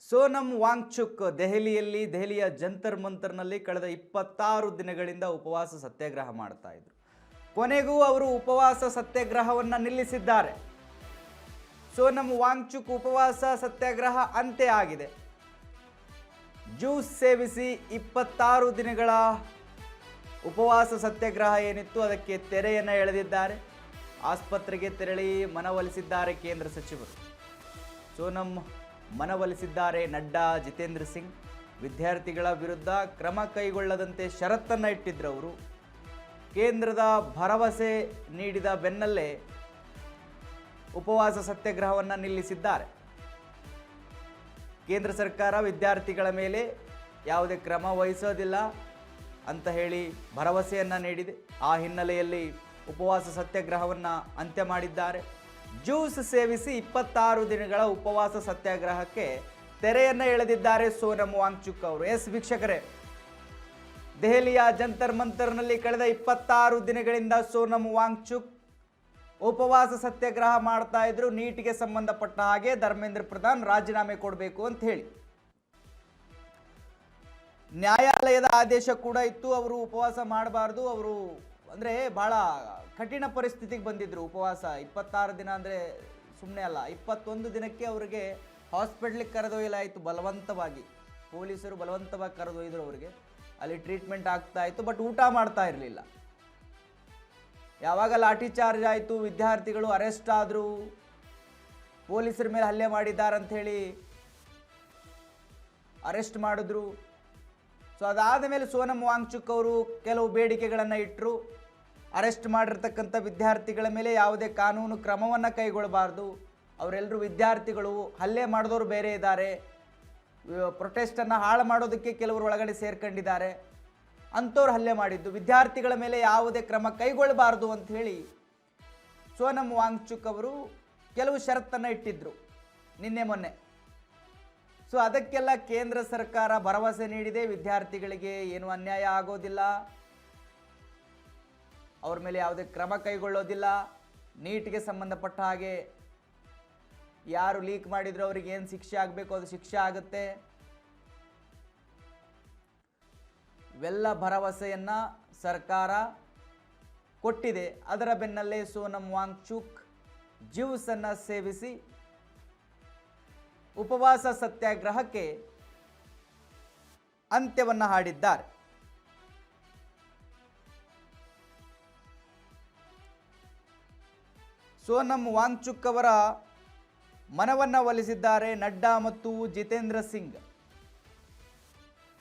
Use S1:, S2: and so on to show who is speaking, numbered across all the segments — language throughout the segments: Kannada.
S1: ಸೋನಂ ವಾಂಗ್ಚುಕ್ ದೆಹಲಿಯ ಜಂತರ್ ಮಂತರ್ನಲ್ಲಿ ಕಳೆದ 26 ದಿನಗಳಿಂದ ಉಪವಾಸ ಸತ್ಯಾಗ್ರಹ ಮಾಡ್ತಾ ಇದ್ರು. ಕೊನೆಗೂ ಅವರು ಉಪವಾಸ ಸತ್ಯಾಗ್ರಹವನ್ನು ನಿಲ್ಲಿಸಿದ್ದಾರೆ. ಸೋನಂ ವಾಂಗ್ಚುಕ್ ಉಪವಾಸ ಸತ್ಯಾಗ್ರಹ ಅಂತ್ಯ ಆಗಿದೆ. ಜ್ಯೂಸ್ ಸೇವಿಸಿ 26 ದಿನಗಳ ಉಪವಾಸ ಸತ್ಯಾಗ್ರಹ ಏನಿತ್ತು ಅದಕ್ಕೆ ತೆರೆಯನ್ನು ಎಳೆದಿದ್ದಾರೆ. ಆಸ್ಪತ್ರೆಗೆ ತೆರಳಿ ಮನವೊಲಿಸಿದ್ದಾರೆ ಕೇಂದ್ರ ಸಚಿವರು. ಸೋನಂ ಮನವೊಲಿಸಿದ್ದಾರೆ ನಡ್ಡಾ, ಜಿತೇಂದ್ರ ಸಿಂಗ್. ವಿದ್ಯಾರ್ಥಿಗಳ ವಿರುದ್ಧ ಕ್ರಮ ಕೈಗೊಳ್ಳದಂತೆ ಷರತ್ತನ್ನು ಇಟ್ಟಿದ್ರು ಅವರು. ಕೇಂದ್ರದ ಭರವಸೆ ನೀಡಿದ ಬೆನ್ನಲ್ಲೇ ಉಪವಾಸ ಸತ್ಯಾಗ್ರಹವನ್ನು ನಿಲ್ಲಿಸಿದ್ದಾರೆ. ಕೇಂದ್ರ ಸರ್ಕಾರ ವಿದ್ಯಾರ್ಥಿಗಳ ಮೇಲೆ ಯಾವುದೇ ಕ್ರಮ ವಹಿಸೋದಿಲ್ಲ ಅಂತ ಹೇಳಿ ಭರವಸೆಯನ್ನು ನೀಡಿದೆ. ಆ ಹಿನ್ನೆಲೆಯಲ್ಲಿ ಉಪವಾಸ ಸತ್ಯಾಗ್ರಹವನ್ನು ಅಂತ್ಯ ಮಾಡಿದ್ದಾರೆ. ಜ್ಯೂಸ್ ಸೇವಿಸಿ 26 ದಿನಗಳ ಉಪವಾಸ ಸತ್ಯಾಗ್ರಹಕ್ಕೆ ತೆರೆಯನ್ನು ಎಳೆದಿದ್ದಾರೆ ಸೋನಂ ವಾಂಗ್ಚುಕ್ ಅವರು. ಎಸ್ ವೀಕ್ಷಕರೇ, ದೆಹಲಿಯ ಜಂತರ್ ಮಂತರ್ನಲ್ಲಿ ಕಳೆದ 26 ದಿನಗಳಿಂದ ಸೋನಂ ವಾಂಗ್ಚುಕ್ ಉಪವಾಸ ಸತ್ಯಾಗ್ರಹ ಮಾಡ್ತಾ ಇದ್ರು. ನೀಟ್ಗೆ ಸಂಬಂಧಪಟ್ಟ ಹಾಗೆ ಧರ್ಮೇಂದ್ರ ಪ್ರಧಾನ್ ರಾಜೀನಾಮೆ ಕೊಡಬೇಕು ಅಂತ ಹೇಳಿ ನ್ಯಾಯಾಲಯದ ಆದೇಶ ಕೂಡ ಇತ್ತು. ಅವರು ಉಪವಾಸ ಮಾಡಬಾರ್ದು, ಅವರು ಅಂದರೆ ಭಾಳ ಕಠಿಣ ಪರಿಸ್ಥಿತಿಗೆ ಬಂದಿದ್ರು. ಉಪವಾಸ 26 ದಿನ ಅಂದರೆ ಸುಮ್ಮನೆ ಅಲ್ಲ. 21 ದಿನಕ್ಕೆ ಅವರಿಗೆ ಹಾಸ್ಪಿಟ್ಲಿಗೆ ಕರೆದೊಯ್ಯಲಾಯಿತು ಬಲವಂತವಾಗಿ. ಪೊಲೀಸರು ಬಲವಂತವಾಗಿ ಕರೆದೊಯ್ದರು ಅವರಿಗೆ. ಅಲ್ಲಿ ಟ್ರೀಟ್ಮೆಂಟ್ ಆಗ್ತಾ ಇತ್ತು, ಬಟ್ ಊಟ ಮಾಡ್ತಾ ಇರಲಿಲ್ಲ. ಯಾವಾಗ ಲಾಠಿ ಚಾರ್ಜ್ ಆಯಿತು, ವಿದ್ಯಾರ್ಥಿಗಳು ಅರೆಸ್ಟ್ ಆದರು, ಪೊಲೀಸರ ಮೇಲೆ ಹಲ್ಲೆ ಮಾಡಿದ್ದಾರೆ ಅಂಥೇಳಿ ಅರೆಸ್ಟ್ ಮಾಡಿದ್ರು. ಸೊ ಅದಾದ ಮೇಲೆ ಸೋನಂ ವಾಂಗ್ಚುಕ್ ಅವರು ಕೆಲವು ಬೇಡಿಕೆಗಳನ್ನು ಇಟ್ಟರು. ಅರೆಸ್ಟ್ ಮಾಡಿರ್ತಕ್ಕಂಥ ವಿದ್ಯಾರ್ಥಿಗಳ ಮೇಲೆ ಯಾವುದೇ ಕಾನೂನು ಕ್ರಮವನ್ನು ಕೈಗೊಳ್ಳಬಾರ್ದು. ಅವರೆಲ್ಲರೂ ವಿದ್ಯಾರ್ಥಿಗಳು, ಹಲ್ಲೆ ಮಾಡಿದವರು ಬೇರೆ ಇದ್ದಾರೆ, ಪ್ರೊಟೆಸ್ಟನ್ನು ಹಾಳು ಮಾಡೋದಕ್ಕೆ ಕೆಲವರು ಒಳಗಡೆ ಸೇರ್ಕೊಂಡಿದ್ದಾರೆ, ಅಂಥವ್ರು ಹಲ್ಲೆ ಮಾಡಿದ್ದು. ವಿದ್ಯಾರ್ಥಿಗಳ ಮೇಲೆ ಯಾವುದೇ ಕ್ರಮ ಕೈಗೊಳ್ಳಬಾರ್ದು ಅಂಥೇಳಿ ಸೋನಂ ವಾಂಗ್ಚುಕ್ ಅವರು ಕೆಲವು ಷರತ್ತನ್ನು ಇಟ್ಟಿದ್ದರು ನಿನ್ನೆ ಮೊನ್ನೆ. ಸೊ ಅದಕ್ಕೆಲ್ಲ ಕೇಂದ್ರ ಸರ್ಕಾರ ಭರವಸೆ ನೀಡಿದೆ, ವಿದ್ಯಾರ್ಥಿಗಳಿಗೆ ಏನು ಅನ್ಯಾಯ ಆಗೋದಿಲ್ಲ, ಅವ್ರ ಮೇಲೆ ಯಾವುದೇ ಕ್ರಮ ಕೈಗೊಳ್ಳೋದಿಲ್ಲ, ನೀಟ್ಗೆ ಸಂಬಂಧಪಟ್ಟ ಹಾಗೆ ಯಾರು ಲೀಕ್ ಮಾಡಿದ್ರು ಅವರಿಗೆ ಏನು ಶಿಕ್ಷೆ ಆಗಬೇಕು ಅದು ಶಿಕ್ಷೆ ಆಗುತ್ತೆ. ಇವೆಲ್ಲ ಭರವಸೆಯನ್ನು ಸರ್ಕಾರ ಕೊಟ್ಟಿದೆ. ಅದರ ಬೆನ್ನಲ್ಲೇ ಸೋನಂ ವಾಂಗ್ಚುಕ್ ಜ್ಯೂಸನ್ನು ಸೇವಿಸಿ ಉಪವಾಸ ಸತ್ಯಾಗ್ರಹಕ್ಕೆ ಅಂತ್ಯವನ್ನು ಹಾಡಿದ್ದಾರೆ. ಸೋನಂ ವಾಂಗ್ಚುಕ್ ಅವರ ಮನವನ್ನು ಒಲಿಸಿದ್ದಾರೆ ನಡ್ಡಾ ಮತ್ತು ಜಿತೇಂದ್ರ ಸಿಂಗ್.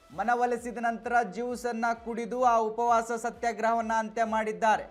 S1: ಮನವೊಲಿಸಿದ ನಂತರ ಜ್ಯೂಸನ್ನು ಕುಡಿದು ಆ ಉಪವಾಸ ಸತ್ಯಾಗ್ರಹವನ್ನು ಅಂತ್ಯ ಮಾಡಿದ್ದಾರೆ.